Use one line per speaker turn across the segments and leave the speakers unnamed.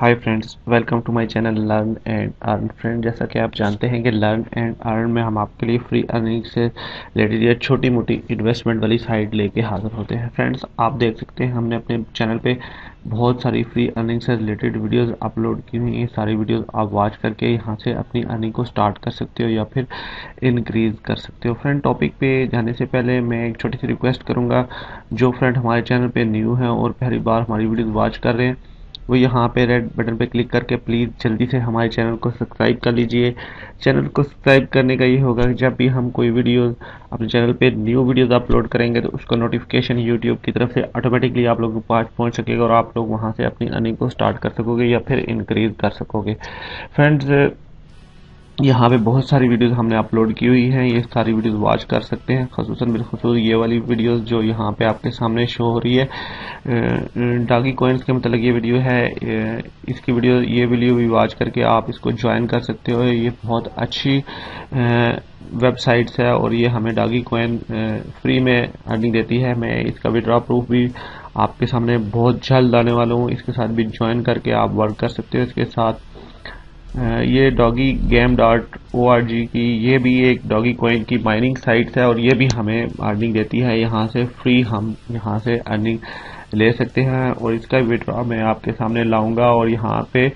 Hi friends, welcome to my channel learn and earn. Friend, जैसा कि आप जानते हैं कि लर्न एंड अर्न में हम आपके लिए फ्री अर्निंग से रिलेटेड या छोटी मोटी इन्वेस्टमेंट वाली साइट लेके हाजिर होते हैं। फ्रेंड्स, आप देख सकते हैं हमने अपने चैनल पे बहुत सारी फ्री अर्निंग से रिलेटेड वीडियोस अपलोड की हुई हैं। सारी वीडियोस आप वॉच करके यहाँ से अपनी अर्निंग को स्टार्ट कर सकते हो या फिर इंक्रीज कर सकते हो। फ्रेंड, टॉपिक पे जाने से पहले मैं एक छोटी सी रिक्वेस्ट करूँगा, जो फ्रेंड हमारे चैनल पे न्यू है और पहली बार हमारी वीडियोस वॉच कर रहे हैं, वो यहाँ पे रेड बटन पे क्लिक करके प्लीज़ जल्दी से हमारे चैनल को सब्सक्राइब कर लीजिए। चैनल को सब्सक्राइब करने का ये होगा कि जब भी हम कोई वीडियो अपने चैनल पे न्यू वीडियोस अपलोड करेंगे तो उसका नोटिफिकेशन यूट्यूब की तरफ से ऑटोमेटिकली आप लोगों के पास पहुँच सकेगा और आप लोग वहाँ से अपनी अर्निंग को स्टार्ट कर सकोगे या फिर इंक्रीज कर सकोगे। फ्रेंड्स, यहाँ पे बहुत सारी वीडियोस हमने अपलोड की हुई हैं, ये सारी वीडियोस वॉच कर सकते हैं। खसूसन बिलखुसूस ये वाली वीडियोस जो यहाँ पे आपके सामने शो हो रही है, डॉगी कॉइन्स के मतलब ये वीडियो है। इसकी ये वीडियो भी वॉच करके आप इसको ज्वाइन कर सकते हो। ये बहुत अच्छी वेबसाइट्स है और ये हमें डॉगी कॉइन फ्री में अर्निंग देती है। मैं इसका विड्रॉ प्रूफ भी आपके सामने बहुत जल्द आने वाला हूँ। इसके साथ भी ज्वाइन करके आप वर्क कर सकते हो। इसके साथ ये डॉगी गेम डॉट ORG की ये भी एक डॉगी कॉइन की माइनिंग साइट है और ये भी हमें अर्निंग देती है। यहाँ से फ्री हम यहाँ से अर्निंग ले सकते हैं और इसका विड्रॉ मैं आपके सामने लाऊंगा। और यहाँ पे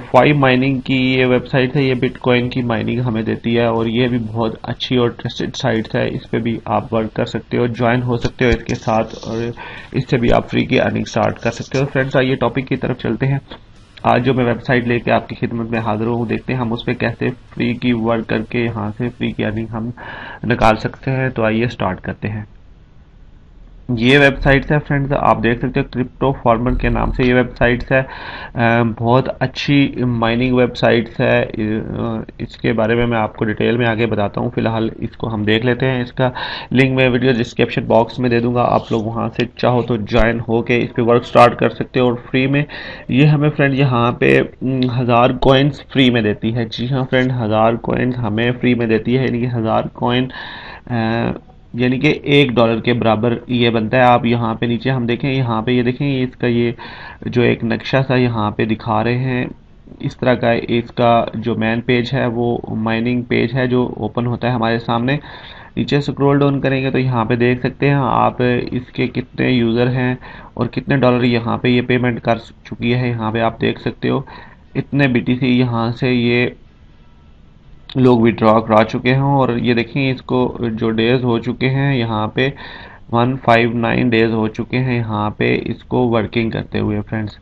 5 माइनिंग की ये वेबसाइट है, ये बिटकॉइन की माइनिंग हमें देती है और ये भी बहुत अच्छी और ट्रस्टेड साइट है। इस पे भी आप वर्क कर सकते हो, ज्वाइन हो सकते हो इसके साथ और इससे भी आप फ्री की अर्निंग स्टार्ट कर सकते हो। फ्रेंड्स, आइए टॉपिक की तरफ चलते हैं। आज जो मैं वेबसाइट लेके आपकी खिदमत में हाजिर हूँ, देखते हैं हम उस पर कैसे फ्री की वर्क करके यहाँ से फ्री की अर्निंग हम निकाल सकते हैं। तो आइए स्टार्ट करते हैं। ये वेबसाइट्स है फ्रेंड्स, आप देख सकते हो क्रिप्टो फार्मर के नाम से ये वेबसाइट्स है। बहुत अच्छी माइनिंग वेबसाइट्स है। इसके बारे में मैं आपको डिटेल में आगे बताता हूँ। फिलहाल इसको हम देख लेते हैं। इसका लिंक मैं वीडियो डिस्क्रिप्शन बॉक्स में दे दूंगा, आप लोग वहाँ से चाहो तो ज्वाइन हो के इस पर वर्क स्टार्ट कर सकते हो और फ्री में ये हमें फ्रेंड यहाँ पे 1000 कॉइन्स फ्री में देती है। जी हाँ फ्रेंड, 1000 कॉइन्स हमें फ्री में देती है, यानी कि 1000 कॉइन यानी कि $1 के बराबर ये बनता है। आप यहाँ पे नीचे हम देखें, यहाँ पे ये देखें, इसका ये जो एक नक्शा सा यहाँ पे दिखा रहे हैं, इस तरह का इसका जो मेन पेज है वो माइनिंग पेज है जो ओपन होता है हमारे सामने। नीचे स्क्रॉल डाउन करेंगे तो यहाँ पे देख सकते हैं आप इसके कितने यूज़र हैं और कितने डॉलर यहाँ पे ये पेमेंट कर चुकी है। यहाँ पे आप देख सकते हो इतने BTC यहाँ से ये लोग विड्रॉ करा चुके हैं और ये देखें इसको जो डेज हो चुके हैं यहाँ पे 159 डेज हो चुके हैं यहाँ पे इसको वर्किंग करते हुए। फ्रेंड्स,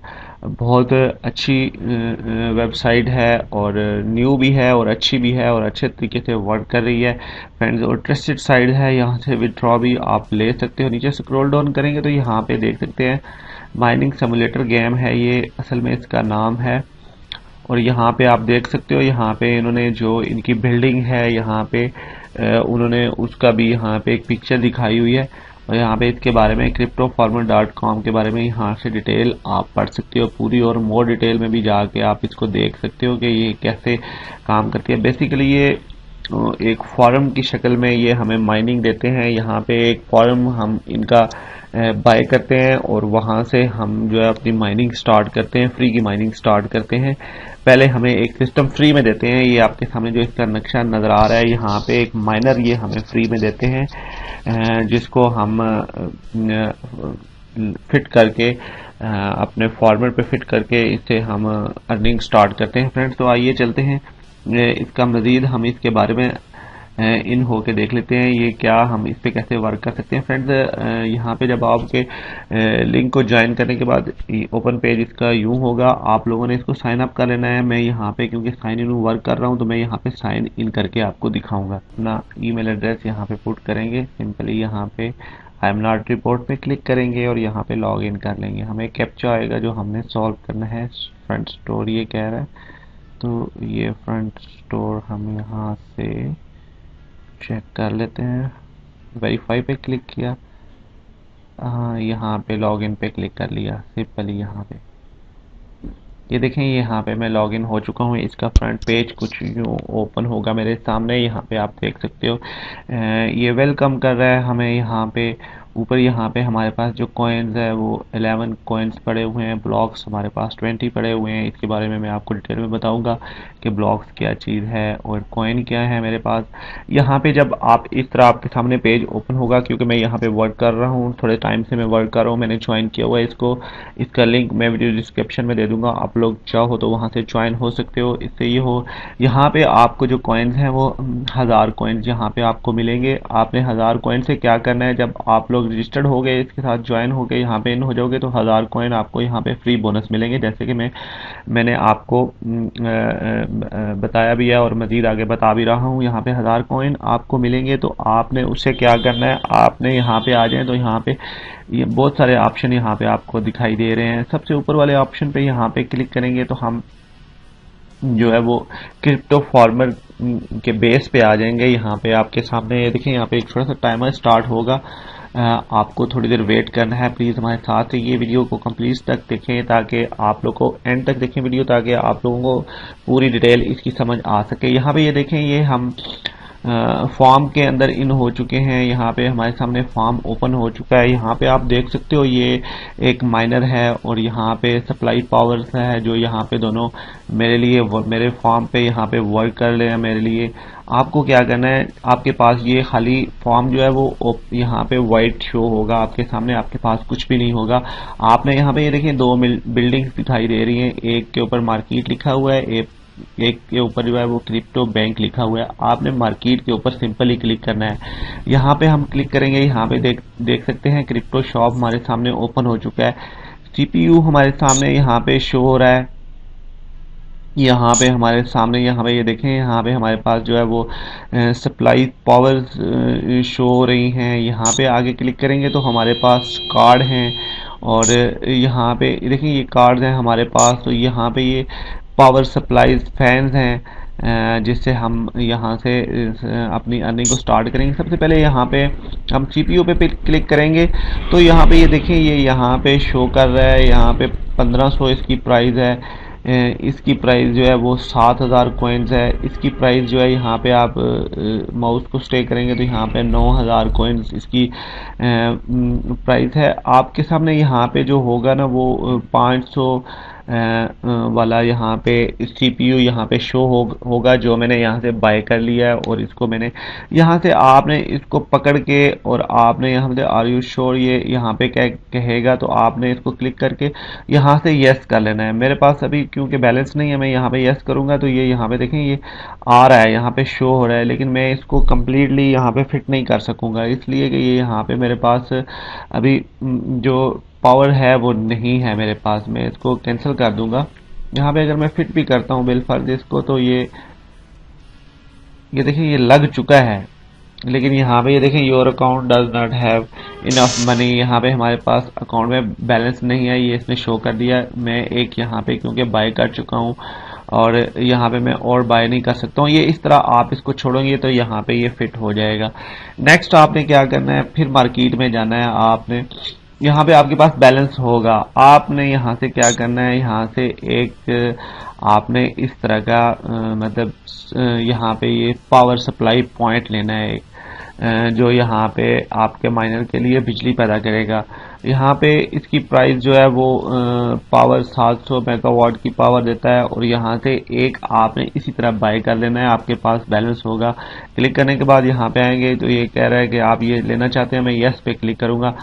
बहुत अच्छी वेबसाइट है और न्यू भी है और अच्छी भी है और अच्छे तरीके से वर्क कर रही है फ्रेंड्स, और ट्रस्टेड साइट है। यहाँ से विड्रॉ भी आप ले सकते हो। नीचे स्क्रॉल डाउन करेंगे तो यहाँ पे देख सकते हैं माइनिंग सिमुलेटर गेम है, ये असल में इसका नाम है। और यहाँ पे आप देख सकते हो, यहाँ पे इन्होंने जो इनकी बिल्डिंग है यहाँ पे उन्होंने उसका भी यहाँ पे एक पिक्चर दिखाई हुई है और यहाँ पे इसके बारे में cryptofarmer.com के बारे में यहाँ से डिटेल आप पढ़ सकते हो पूरी, और मोर डिटेल में भी जाके आप इसको देख सकते हो कि ये कैसे काम करती है। बेसिकली ये एक फॉर्म की शक्ल में ये हमें माइनिंग देते हैं। यहाँ पे एक फॉर्म हम इनका बाय करते हैं और वहाँ से हम जो है अपनी माइनिंग स्टार्ट करते हैं, फ्री की माइनिंग स्टार्ट करते हैं। पहले हमें एक सिस्टम फ्री में देते हैं, ये आपके सामने जो इसका नक्शा नज़र आ रहा है, यहाँ पे एक माइनर ये हमें फ्री में देते हैं जिसको हम फिट करके अपने फॉर्मेट पे फिट करके इससे हम अर्निंग स्टार्ट करते हैं। फ्रेंड्स, तो आइए चलते हैं इसका मज़ीद हम इसके बारे में इन होके देख लेते हैं ये क्या हम इस पे कैसे वर्क कर सकते हैं। फ्रेंड्स, यहाँ पे जब आपके लिंक को ज्वाइन करने के बाद ओपन पेज इसका यूं होगा, आप लोगों ने इसको साइन अप कर लेना है। मैं यहाँ पे क्योंकि साइन इन वर्क कर रहा हूँ तो मैं यहाँ पे साइन इन करके आपको दिखाऊंगा। अपना ईमेल एड्रेस यहाँ पे पुट करेंगे, सिंपली यहाँ पे आई एम नॉट रिपोर्ट पे क्लिक करेंगे और यहाँ पे लॉग इन कर लेंगे। हमें कैप्चा आएगा जो हमने सॉल्व करना है। फ्रंट स्टोर ये कह रहा है, तो ये फ्रंट स्टोर हम यहाँ से चेक कर लेते हैं। वेरीफाई पे क्लिक किया, हाँ यहाँ पे लॉगिन पे क्लिक कर लिया सिंपली। यहाँ पे ये देखें, यहाँ पे मैं लॉगिन हो चुका हूँ। इसका फ्रंट पेज कुछ यूँ ओपन होगा मेरे सामने। यहाँ पे आप देख सकते हो ये वेलकम कर रहा है हमें यहाँ पे, ऊपर यहाँ पे हमारे पास जो कॉइन्स है वो 11 कॉइन्स पड़े हुए हैं, ब्लॉक्स हमारे पास 20 पड़े हुए हैं। इसके बारे में मैं आपको डिटेल में बताऊंगा कि ब्लॉक्स क्या चीज़ है और कॉइन क्या है मेरे पास। यहाँ पे जब आप इस तरह आपके सामने पेज ओपन होगा, क्योंकि मैं यहाँ पे वर्क कर रहा हूँ, थोड़े टाइम से मैं वर्क कर रहा हूँ, मैंने ज्वाइन किया हुआ है इसको। इसका लिंक मैं वीडियो डिस्क्रिप्शन में दे दूंगा, आप लोग चाहो तो वहाँ से ज्वाइन हो सकते हो। इससे ये हो, यहाँ पे आपको जो कॉइन्स हैं वो 1000 कॉइन्स यहाँ पे आपको मिलेंगे। आपने 1000 कॉइन से क्या करना है, जब आप लोग रजिस्टर्ड हो गए, इसके साथ ज्वाइन हो गए, यहाँ पे इन हो जाओगे, तो 1000 कॉइन आपको यहाँ पे फ्री बोनस मिलेंगे। जैसे कि मैंने आपको बताया भी है और मजीद आगे बता भी रहा हूँ। यहाँ पे 1000 कॉइन आपको मिलेंगे, तो आपने उससे क्या करना है, आपने यहाँ पे आ जाए तो यहाँ पे ये बहुत सारे ऑप्शन यहाँ पे आपको दिखाई दे रहे हैं। सबसे ऊपर वाले ऑप्शन पे यहाँ पे क्लिक करेंगे तो हम जो है वो क्रिप्टो फार्मर के बेस पे आ जाएंगे। यहाँ पे आपके सामने ये देखिए, यहाँ पे एक छोटा सा टाइमर स्टार्ट होगा। आपको थोड़ी देर वेट करना है। प्लीज़ हमारे साथ ये वीडियो को कंप्लीट तक देखें, ताकि आप लोग को एंड तक देखें वीडियो, ताकि आप लोगों को पूरी डिटेल इसकी समझ आ सके। यहाँ पे ये देखें, ये हम फॉर्म के अंदर इन हो चुके हैं। यहाँ पे हमारे सामने फॉर्म ओपन हो चुका है। यहाँ पे आप देख सकते हो ये एक माइनर है और यहाँ पे सप्लाई पावर्स है, जो यहाँ पे दोनों मेरे लिए मेरे फॉर्म पे यहाँ पे वर्क कर रहे हैं मेरे लिए। आपको क्या करना है, आपके पास ये खाली फॉर्म जो है वो यहाँ पे वाइट शो होगा आपके सामने, आपके पास कुछ भी नहीं होगा। आपने यहाँ पे ये देखिए 2 बिल्डिंग्स दिखाई दे रही हैं, एक के ऊपर मार्केट लिखा हुआ है, एक के ऊपर जो है वो क्रिप्टो बैंक लिखा हुआ है। आपने मार्केट के ऊपर सिंपल ही क्लिक करना है। यहाँ पे हम क्लिक करेंगे, यहाँ पे देख सकते हैं क्रिप्टो शॉप हमारे सामने ओपन हो चुका है। सीपीयू हमारे सामने यहाँ पे शो हो रहा है। यहाँ पे हमारे सामने यहाँ पे ये देखें, यहाँ पे हमारे पास जो है वो सप्लाई पावर शो हो रही हैं। यहाँ पे आगे क्लिक करेंगे तो हमारे पास कार्ड हैं और यहाँ पे देखिए ये कार्ड हैं हमारे पास। तो यहाँ पे ये पावर सप्लाई फैंस हैं, जिससे हम यहाँ से अपनी अर्निंग को स्टार्ट करेंगे। सबसे पहले यहाँ पे हम सीपीयू पे क्लिक करेंगे तो यहाँ पे ये देखिए, ये यहाँ पे शो कर रहा है, यहाँ पे 1500 इसकी प्राइस है। इसकी प्राइस जो है वो 7000 कॉइन्स है। इसकी प्राइस जो है, यहाँ पे आप माउस को स्टे करेंगे तो यहाँ पे 9000 कॉइन्स इसकी प्राइस है। आपके सामने यहाँ पे जो होगा ना वो 500 वाला यहाँ पे सीपीयू यहाँ पे शो होगा, जो मैंने यहाँ से बाय कर लिया है। और इसको मैंने यहाँ से आपने इसको पकड़ के और आपने यहाँ से आर यू श्योर ये यहाँ पे क्या कहेगा, तो आपने इसको क्लिक करके यहाँ से यस कर लेना है। मेरे पास अभी क्योंकि बैलेंस नहीं है, मैं यहाँ पे यस करूँगा तो ये यहाँ पे देखें ये आ रहा है, यहाँ पे शो हो रहा है, लेकिन मैं इसको कम्प्लीटली यहाँ पे फिट नहीं कर सकूँगा, इसलिए कि ये यहाँ पे मेरे पास अभी जो पावर है वो नहीं है मेरे पास। मैं इसको कैंसिल कर दूंगा। यहाँ पे अगर मैं फिट भी करता हूँ बिल फर्ज इसको, तो ये देखिए ये लग चुका है, लेकिन यहाँ पे ये देखें your account does not have enough money, यहाँ पे हमारे पास अकाउंट में बैलेंस नहीं है, ये इसने शो कर दिया। मैं एक यहाँ पे क्योंकि बाय कर चुका हूँ और यहाँ पे मैं और बाय नहीं कर सकता हूँ। ये इस तरह आप इसको छोड़ोगे तो यहाँ पे ये फिट हो जाएगा। नेक्स्ट आपने क्या करना है, फिर मार्केट में जाना है। आपने यहाँ पे आपके पास बैलेंस होगा, आपने यहाँ से क्या करना है, यहाँ से एक आपने इस तरह का मतलब यहाँ पे ये पावर सप्लाई पॉइंट लेना है, जो यहाँ पे आपके माइनर के लिए बिजली पैदा करेगा। यहाँ पे इसकी प्राइस जो है वो पावर 700 मेगावाट की पावर देता है और यहाँ से एक आपने इसी तरह बाय कर लेना है, आपके पास बैलेंस होगा। क्लिक करने के बाद यहाँ पे आएंगे तो ये कह रहा है कि आप ये लेना चाहते हैं, मैं यस पे क्लिक करूँगा।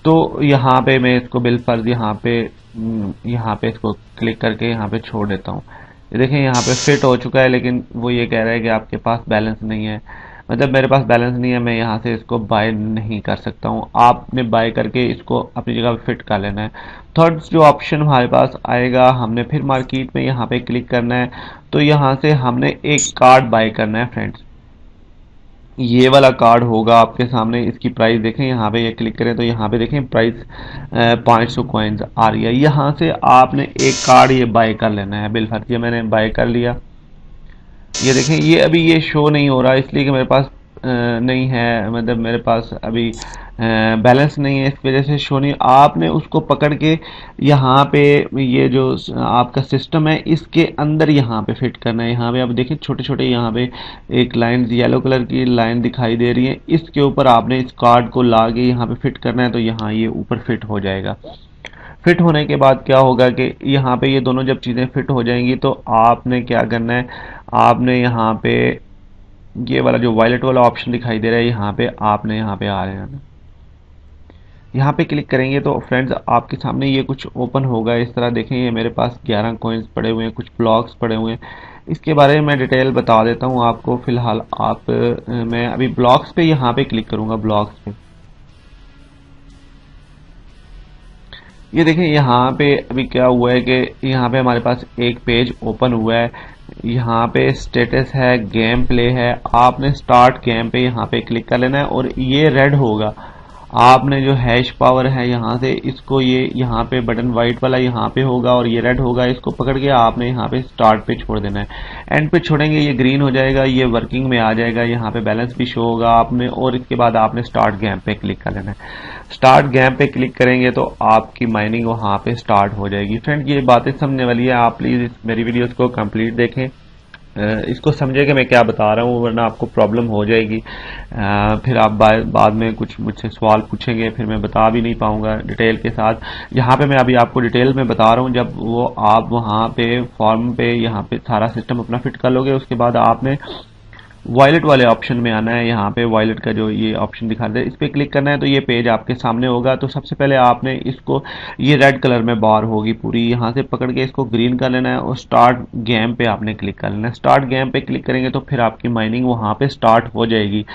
तो यहाँ पे मैं इसको बिल फर्ज यहाँ पे इसको क्लिक करके यहाँ पे छोड़ देता हूँ। ये देखें यहाँ पे फिट हो चुका है, लेकिन वो ये कह रहा है कि आपके पास बैलेंस नहीं है, मतलब मेरे पास बैलेंस नहीं है, मैं यहाँ से इसको बाय नहीं कर सकता हूँ। आपने बाय करके इसको अपनी जगह फिट कर लेना है। थर्ड जो ऑप्शन हमारे पास आएगा, हमने फिर मार्केट में यहाँ पे क्लिक करना है, तो यहाँ से हमने एक कार्ड बाय करना है फ्रेंड्स। ये वाला कार्ड होगा आपके सामने, इसकी प्राइस देखें, यहाँ पे ये क्लिक करें तो यहाँ पे देखें प्राइस 500 कॉइन्स आ रही है। यहाँ से आपने एक कार्ड ये बाय कर लेना है बिल फर्ज। ये मैंने बाय कर लिया। ये देखें ये अभी ये शो नहीं हो रहा, इसलिए कि मेरे पास नहीं है, मतलब मेरे पास अभी बैलेंस नहीं है, इस वजह से शो नहीं। आपने उसको पकड़ के यहाँ पे ये जो आपका सिस्टम है इसके अंदर यहाँ पे फिट करना है। यहाँ पे आप देखिए छोटे छोटे यहाँ पे एक लाइन येलो कलर की लाइन दिखाई दे रही है, इसके ऊपर आपने इस कार्ड को ला के यहाँ पे फिट करना है, तो यहाँ ये ऊपर फिट हो जाएगा। फिट होने के बाद क्या होगा कि यहाँ पे ये दोनों जब चीज़ें फिट हो जाएंगी तो आपने क्या करना है, आपने यहाँ पे ये वाला जो वायलेट वाला ऑप्शन दिखाई दे रहा है यहाँ पे आपने यहाँ पे आ रहे हैं, यहाँ पे क्लिक करेंगे तो फ्रेंड्स आपके सामने ये कुछ ओपन होगा। इस तरह देखें ये मेरे पास 11 कॉइन्स पड़े हुए हैं, कुछ ब्लॉक्स पड़े हुए हैं। इसके बारे में मैं डिटेल बता देता हूँ आपको। फिलहाल मैं अभी ब्लॉक्स पे यहाँ पे क्लिक करूंगा। ब्लॉक्स पे ये देखें यहाँ पे अभी क्या हुआ है कि यहाँ पे हमारे पास एक पेज ओपन हुआ है। यहाँ पे स्टेटस है, गेम प्ले है। आपने स्टार्ट गेम पे यहाँ पे क्लिक कर लेना है और ये रेड होगा। आपने जो हैश पावर है यहाँ से इसको ये यहाँ पे बटन वाइट वाला यहाँ पे होगा और ये रेड होगा, इसको पकड़ के आपने यहाँ पे स्टार्ट पे छोड़ देना है। एंड पे छोड़ेंगे ये ग्रीन हो जाएगा, ये वर्किंग में आ जाएगा, यहाँ पे बैलेंस भी शो होगा आपने। और इसके बाद आपने स्टार्ट गेम पे क्लिक कर लेना है। स्टार्ट गेम पे क्लिक करेंगे तो आपकी माइनिंग वहाँ पे स्टार्ट हो जाएगी। फ्रेंड ये बातें समझने वाली है, आप प्लीज मेरी वीडियोस को कंप्लीट देखें, इसको समझे कि मैं क्या बता रहा हूँ, वरना आपको प्रॉब्लम हो जाएगी। फिर आप बाद में कुछ मुझसे सवाल पूछेंगे, फिर मैं बता भी नहीं पाऊंगा डिटेल के साथ। यहाँ पे मैं अभी आपको डिटेल में बता रहा हूँ। जब वो आप वहाँ पे फॉर्म पे यहाँ पे सारा सिस्टम अपना फिट कर लोगे, उसके बाद आपने वॉयलेट वाले ऑप्शन में आना है। यहाँ पे वॉयलेट का जो ये ऑप्शन दिखा दे, इस पे क्लिक करना है तो ये पेज आपके सामने होगा। तो सबसे पहले आपने इसको, ये रेड कलर में बार होगी पूरी, यहाँ से पकड़ के इसको ग्रीन कर लेना है और स्टार्ट गेम पे आपने क्लिक कर लेना है। स्टार्ट गेम पे क्लिक करेंगे तो फिर आपकी माइनिंग वहाँ पे स्टार्ट हो जाएगी।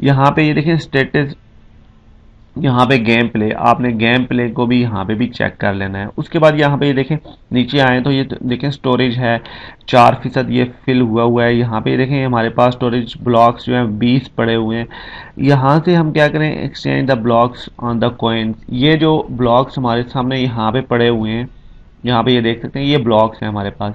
यहाँ पे ये देखें स्टेटस, यहाँ पे गेम प्ले, आपने गेम प्ले को भी यहाँ पे भी चेक कर लेना है। उसके बाद यहाँ पे ये देखें नीचे आए तो ये देखें स्टोरेज है 4% ये फिल हुआ है। यहाँ पे देखें हमारे पास स्टोरेज ब्लॉक्स जो हैं 20 पड़े हुए हैं। यहाँ से हम क्या करें, exchange the blocks on the coins. ये जो ब्लॉक्स हमारे सामने यहाँ पे पड़े हुए हैं, यहाँ पे ये देख सकते हैं ये ब्लॉक्स हैं हमारे पास,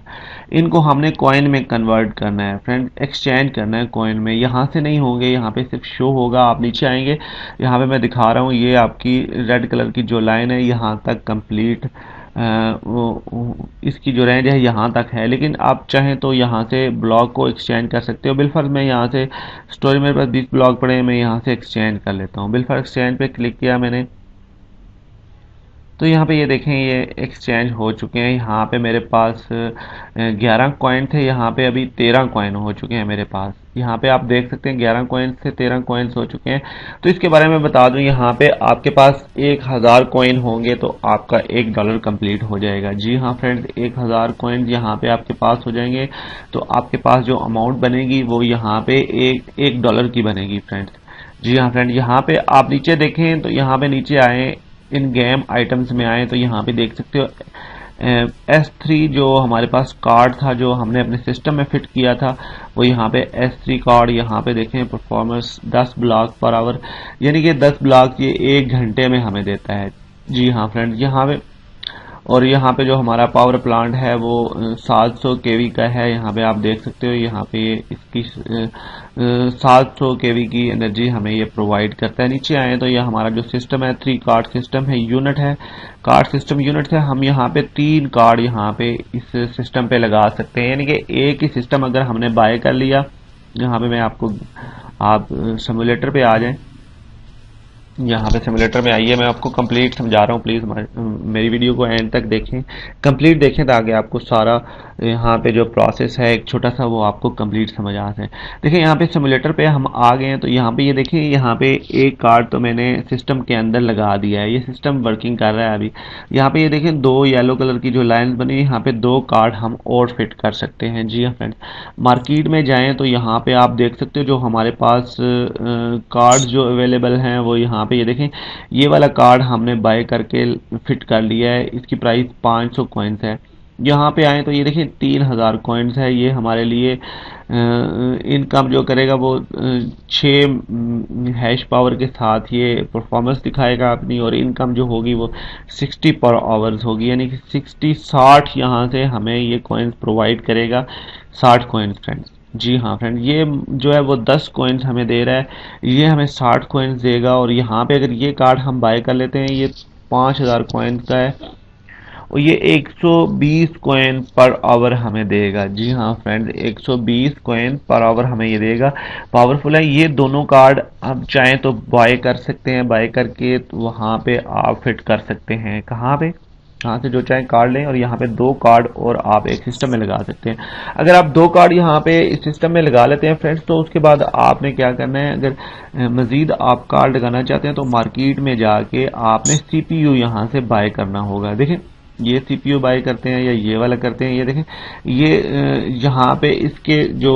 इनको हमने कॉइन में कन्वर्ट करना है फ्रेंड, एक्सचेंज करना है कॉइन में। यहाँ से नहीं होंगे, यहाँ पे सिर्फ शो होगा। आप नीचे आएंगे, यहाँ पे मैं दिखा रहा हूँ, ये आपकी रेड कलर की जो लाइन है यहाँ तक कंप्लीट, इसकी जो रेंज है यहाँ तक है। लेकिन आप चाहें तो यहाँ से ब्लॉक को एक्सचेंज कर सकते हो। बिलफर्ज मैं यहाँ से स्टोरी मेरे पास 20 ब्लॉक पड़े हैं, मैं यहाँ से एक्सचेंज कर लेता हूँ। बिलफर्ज एक्सचेंज पे क्लिक किया मैंने, तो यहाँ पे ये देखें ये एक्सचेंज हो चुके हैं। यहाँ पे मेरे पास 11 कॉइन थे, यहाँ पे अभी 13 कॉइन हो चुके हैं मेरे पास। यहाँ पे आप देख सकते हैं 11 कॉइन से 13 कॉइन्स हो चुके हैं। तो इसके बारे में बता दूं, यहाँ पे आपके पास 1000 कॉइन होंगे तो आपका $1 कंप्लीट हो जाएगा। जी हाँ फ्रेंड्स, 1000 कॉइन यहाँ पे आपके पास हो जाएंगे तो आपके पास जो अमाउंट बनेगी वो यहाँ पे $1 की बनेगी फ्रेंड्स। जी हाँ फ्रेंड, यहाँ पे आप नीचे देखें तो यहाँ पे नीचे आए, इन गेम आइटम्स में आए तो यहाँ पे देख सकते हो S3 जो हमारे पास कार्ड था जो हमने अपने सिस्टम में फिट किया था, वो यहाँ पे S3 कार्ड यहाँ पे देखें, परफॉर्मेंस 10 ब्लॉक पर आवर, यानी कि 10 ब्लॉक ये 1 घंटे में हमें देता है। जी हाँ फ्रेंड, यहाँ पे और यहाँ पे जो हमारा पावर प्लांट है वो 700 केवी का है। यहाँ पे आप देख सकते हो, यहाँ पे इसकी 700 केवी की एनर्जी हमें ये प्रोवाइड करता है। नीचे आए तो ये हमारा जो सिस्टम है 3 कार्ड सिस्टम है, यूनिट है, कार्ड सिस्टम यूनिट है। हम यहाँ पे 3 कार्ड यहाँ पे इस सिस्टम पे लगा सकते हैं, यानी कि एक ही सिस्टम अगर हमने बाय कर लिया। यहाँ पे मैं आपको, आप सिमुलेटर पे आ जाएं, यहाँ पे सिमुलेटर में आइए, मैं आपको कंप्लीट समझा रहा हूँ। प्लीज मेरी वीडियो को एंड तक देखें, कंप्लीट देखें ताकि आपको सारा यहाँ पे जो प्रोसेस है एक छोटा सा वो आपको कंप्लीट समझ आ जाए। देखिए यहाँ पे सिमुलेटर पे हम आ गए हैं तो यहाँ पे ये देखिए, यहाँ पे एक कार्ड तो मैंने सिस्टम के अंदर लगा दिया है, ये सिस्टम वर्किंग कर रहा है अभी। यहाँ पे ये देखें 2 येलो कलर की जो लाइन बनी, यहाँ पे 2 कार्ड हम और फिट कर सकते हैं। जी हाँ फ्रेंड्स, मार्केट में जाएं तो यहाँ पे आप देख सकते हो जो हमारे पास कार्ड जो अवेलेबल हैं वो यहाँ पे ये देखें, ये वाला कार्ड हमने बाय करके फिट कर लिया है, इसकी प्राइस 500 कॉइन्स है। यहाँ पे आए तो ये देखें 3000 कॉइन्स है। ये हमारे लिए इनकम जो करेगा वो 6 हैश पावर के साथ ये परफॉर्मेंस दिखाएगा अपनी, और इनकम जो होगी वो 60 पर आवर्स होगी, यानी कि 60 यहाँ से हमें ये कॉइन्स प्रोवाइड करेगा, 60 कॉइन्स फ्रेंड्स। जी हाँ फ्रेंड, ये जो है वो 10 कॉइन्स हमें दे रहा है, ये हमें 60 कॉइन्स देगा। और यहाँ पे अगर ये कार्ड हम बाय कर लेते हैं, ये 5000 कॉइन्स का है और ये 120 कॉइन पर आवर हमें देगा। जी हाँ फ्रेंड, 120 कॉइन पर आवर हमें ये देगा। पावरफुल है ये दोनों कार्ड। आप चाहें तो बाय कर सकते हैं, बाय करके वहाँ पे आप फिट कर सकते हैं। कहाँ पे? यहाँ से जो चाहे कार्ड लें और यहाँ पे 2 कार्ड और आप एक सिस्टम में लगा सकते हैं। अगर आप 2 कार्ड यहाँ पे इस सिस्टम में लगा लेते हैं फ्रेंड्स, तो उसके बाद आपने क्या करना है, अगर मजीद आप कार्ड लगाना चाहते हैं तो मार्केट में जाके आपने सीपीयू यहाँ से बाय करना होगा। देखें, ये सीपीयू बाय करते हैं या ये वाला करते हैं, ये देखें, ये यहाँ पे इसके जो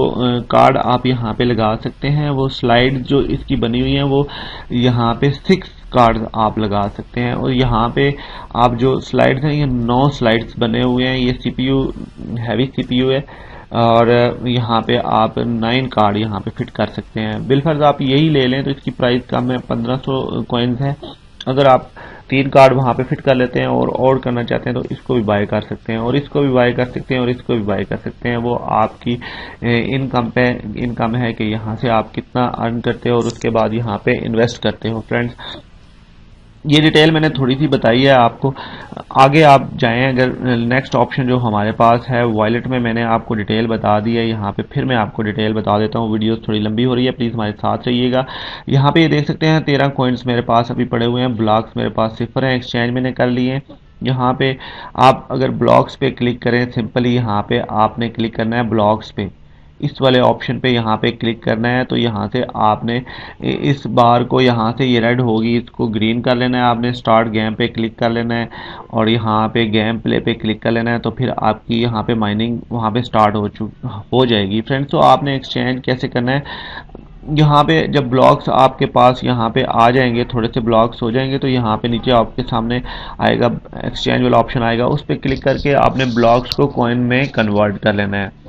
कार्ड आप यहाँ पे लगा सकते हैं, वो स्लाइड जो इसकी बनी हुई है वो यहाँ पे 6 कार्ड आप लगा सकते हैं। और यहाँ पे आप जो स्लाइड्स हैं, ये 9 स्लाइड्स बने हुए हैं। ये सीपीयू हैवी सीपीयू है और यहाँ पे आप 9 कार्ड यहाँ पे फिट कर सकते हैं। बिलफर्ज आप यही ले लें तो इसकी प्राइस कम है, 1500 कॉइन्स है। अगर आप 3 कार्ड वहाँ पे फिट कर लेते हैं और करना चाहते हैं तो इसको भी बाय कर सकते हैं और इसको भी बाय कर सकते हैं और इसको भी बाय कर सकते हैं। वो आपकी इनकम है कि यहाँ से आप कितना अर्न करते हो और उसके बाद यहाँ पे इन्वेस्ट करते हो। फ्रेंड्स, ये डिटेल मैंने थोड़ी सी बताई है आपको। आगे आप जाएं, अगर नेक्स्ट ऑप्शन जो हमारे पास है वॉलेट में, मैंने आपको डिटेल बता दी है। यहाँ पे फिर मैं आपको डिटेल बता देता हूँ, वीडियो थोड़ी लंबी हो रही है, प्लीज़ हमारे साथ रहिएगा। यहाँ पे ये देख सकते हैं 13 कॉइन्स मेरे पास अभी पड़े हुए हैं, ब्लॉक्स मेरे पास 0 हैं, एक्सचेंज मैंने कर लिए हैं। यहाँ पे आप अगर ब्लॉक्स पे क्लिक करें, सिंपली यहाँ पे आपने क्लिक करना है ब्लॉक्स पे, इस वाले ऑप्शन पे यहाँ पे क्लिक करना है। तो यहाँ से आपने इस बार को, यहाँ से ये रेड होगी, इसको ग्रीन कर लेना है। आपने स्टार्ट गेम पे क्लिक कर लेना है और यहाँ पे गेम प्ले पे क्लिक कर लेना है। तो फिर आपकी यहाँ पे माइनिंग वहाँ पे स्टार्ट हो जाएगी। फ्रेंड्स, तो आपने एक्सचेंज कैसे करना है, यहाँ पे जब ब्लॉक्स आपके पास यहाँ पे आ जाएंगे, थोड़े से ब्लॉक्स हो जाएंगे, तो यहाँ पे नीचे आपके सामने आएगा एक्सचेंज वाला ऑप्शन आएगा, उस पर क्लिक करके आपने ब्लॉक्स को कॉइन में कन्वर्ट कर लेना है।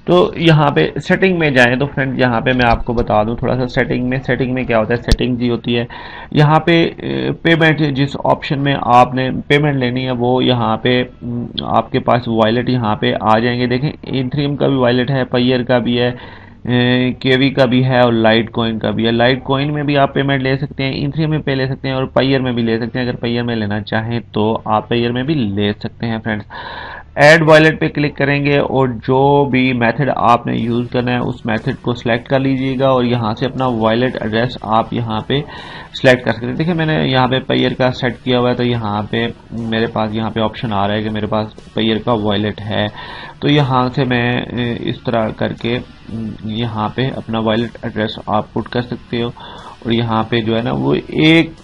तो यहाँ पे सेटिंग में जाएं तो फ्रेंड, यहाँ पे मैं आपको बता दूं थोड़ा सा सेटिंग में क्या होता है। सेटिंग जी होती है यहाँ पे पेमेंट, जिस ऑप्शन में आपने पेमेंट लेनी है वो यहाँ पे आपके पास वॉलेट यहाँ पे आ जाएंगे। देखें, इथेरियम का भी वॉलेट है, पायर का भी है, केवी का भी है और लाइट कॉइन का भी है। लाइट कॉइन में भी आप पेमेंट ले सकते हैं, इथेरियम में पे ले सकते हैं और पायर में भी ले सकते हैं। अगर पायर में लेना चाहें तो आप पायर में भी ले सकते हैं। फ्रेंड्स, ऐड वॉलेट पे क्लिक करेंगे और जो भी मेथड आपने यूज़ करना है उस मेथड को सिलेक्ट कर लीजिएगा और यहाँ से अपना वॉलेट एड्रेस आप यहाँ पे सिलेक्ट कर सकते हैं। देखिए, मैंने यहाँ पे पायर का सेट किया हुआ है, तो यहाँ पे मेरे पास यहाँ पे ऑप्शन आ रहा है कि मेरे पास पायर का वॉलेट है। तो यहाँ से मैं इस तरह करके यहाँ पे अपना वॉलेट एड्रेस आप पुट कर सकते हो और यहाँ पे जो है ना वो एक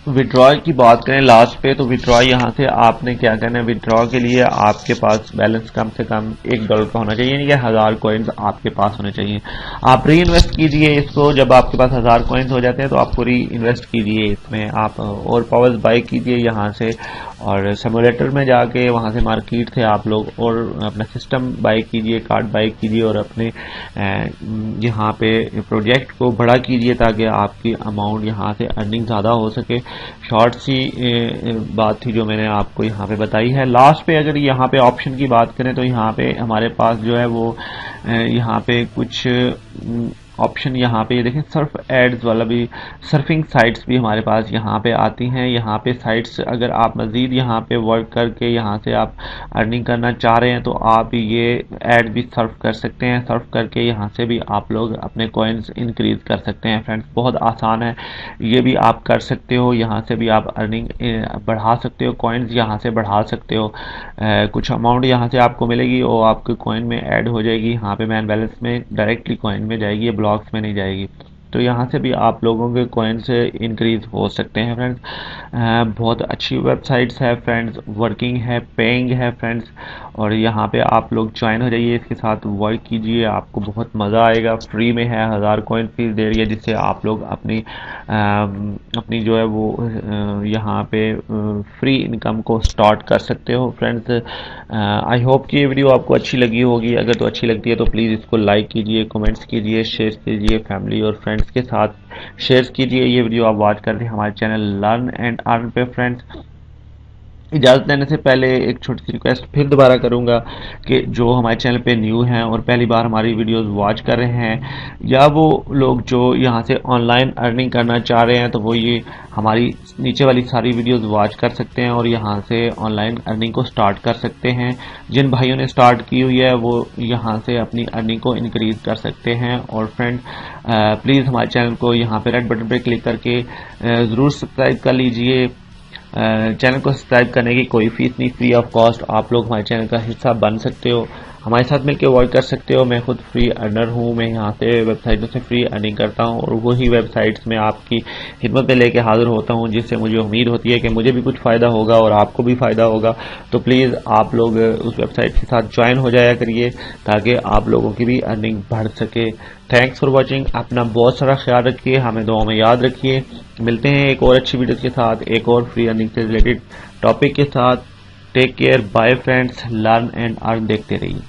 विड्रॉ की बात करें लास्ट पे, तो विड्रॉ यहाँ से आपने क्या करना है, विड्रॉ के लिए आपके पास बैलेंस कम से कम $1 का होना चाहिए, यानी कि 1000 कॉइन्स आपके पास होने चाहिए। आप री इन्वेस्ट कीजिए इसको, जब आपके पास 1000 कॉइन्स हो जाते हैं तो आपको री इन्वेस्ट कीजिए इसमें, आप और पावर्स बाय कीजिए यहाँ से और सिमुलेटर में जाके वहाँ से मार्केट से आप लोग और अपना सिस्टम बाय कीजिए, कार्ड बाय कीजिए और अपने यहाँ पे प्रोजेक्ट को बड़ा कीजिए ताकि आपकी अमाउंट यहाँ से अर्निंग ज़्यादा हो सके। शॉर्ट सी बात थी जो मैंने आपको यहाँ पे बताई है। लास्ट पे अगर यहाँ पे ऑप्शन की बात करें तो यहाँ पे हमारे पास जो है वो यहाँ पे कुछ ऑप्शन यहाँ पे देखें, सर्फ एड्स वाला भी, सर्फिंग साइट्स भी हमारे पास यहाँ पे आती हैं। यहाँ पे साइट्स अगर आप मज़ीद यहाँ पे वर्क करके यहाँ से आप अर्निंग करना चाह रहे हैं तो आप ये ऐड भी सर्फ कर सकते हैं। सर्फ करके यहाँ से भी आप लोग अपने कॉइन्स इंक्रीज कर सकते हैं। फ्रेंड्स, बहुत आसान है, ये भी आप कर सकते हो। यहाँ से भी आप अर्निंग बढ़ा सकते हो, कॉइन्स यहाँ से बढ़ा सकते हो। कुछ अमाउंट यहाँ से आपको मिलेगी और आपके कॉइन में ऐड हो जाएगी, यहाँ पे मैन बैलेंस में डायरेक्टली कॉइन में जाएगी, ब्लॉक्स में नहीं जाएगी। तो यहाँ से भी आप लोगों के कॉइन्स इंक्रीज हो सकते हैं। फ्रेंड्स, बहुत अच्छी वेबसाइट्स है फ्रेंड्स, वर्किंग है, पेइंग है फ्रेंड्स, और यहाँ पे आप लोग ज्वाइन हो जाइए, इसके साथ वर्क कीजिए, आपको बहुत मज़ा आएगा। फ्री में है, 1000 कॉइन फीस दे रही है जिससे आप लोग अपनी जो है वो यहाँ पे फ्री इनकम को स्टार्ट कर सकते हो। फ्रेंड्स, आई होप कि ये वीडियो आपको अच्छी लगी होगी। अगर तो अच्छी लगती है तो प्लीज़ इसको लाइक कीजिए, कमेंट्स कीजिए, शेयर कीजिए, फैमिली और फ्रेंड्स के साथ शेयर कीजिए। ये वीडियो आप वॉच कर रहे हैं हमारे चैनल लर्न एंड अर्न पे फ्रेंड्स। इजाज़त लेने से पहले एक छोटी सी रिक्वेस्ट फिर दोबारा करूंगा कि जो हमारे चैनल पे न्यू हैं और पहली बार हमारी वीडियोस वॉच कर रहे हैं, या वो लोग जो यहाँ से ऑनलाइन अर्निंग करना चाह रहे हैं, तो वो ये हमारी नीचे वाली सारी वीडियोस वॉच कर सकते हैं और यहाँ से ऑनलाइन अर्निंग को स्टार्ट कर सकते हैं। जिन भाइयों ने स्टार्ट की हुई है वो यहाँ से अपनी अर्निंग को इंक्रीज कर सकते हैं। और फ्रेंड प्लीज़ हमारे चैनल को यहाँ पे रेड बटन पे क्लिक करके ज़रूर सब्सक्राइब कर लीजिए। चैनल को सब्सक्राइब करने की कोई फीस नहीं, फ्री ऑफ कॉस्ट आप लोग हमारे चैनल का हिस्सा बन सकते हो, हमारे साथ मिलकर वर्क कर सकते हो। मैं खुद फ्री अर्नर हूँ, मैं यहाँ से वेबसाइटों से फ्री अर्निंग करता हूँ और वही वेबसाइट्स में आपकी खिदमत में लेके हाजिर होता हूँ, जिससे मुझे उम्मीद होती है कि मुझे भी कुछ फ़ायदा होगा और आपको भी फ़ायदा होगा। तो प्लीज़ आप लोग उस वेबसाइट के साथ ज्वाइन हो जाया करिए ताकि आप लोगों की भी अर्निंग बढ़ सके। Thanks for watching. अपना बहुत सारा ख्याल रखिए, हमें दुआ में याद रखिए। मिलते हैं एक और अच्छी वीडियो के साथ, एक और फ्री अर्निंग से रिलेटेड टॉपिक के साथ। Take care, bye friends, learn and earn देखते रहिए।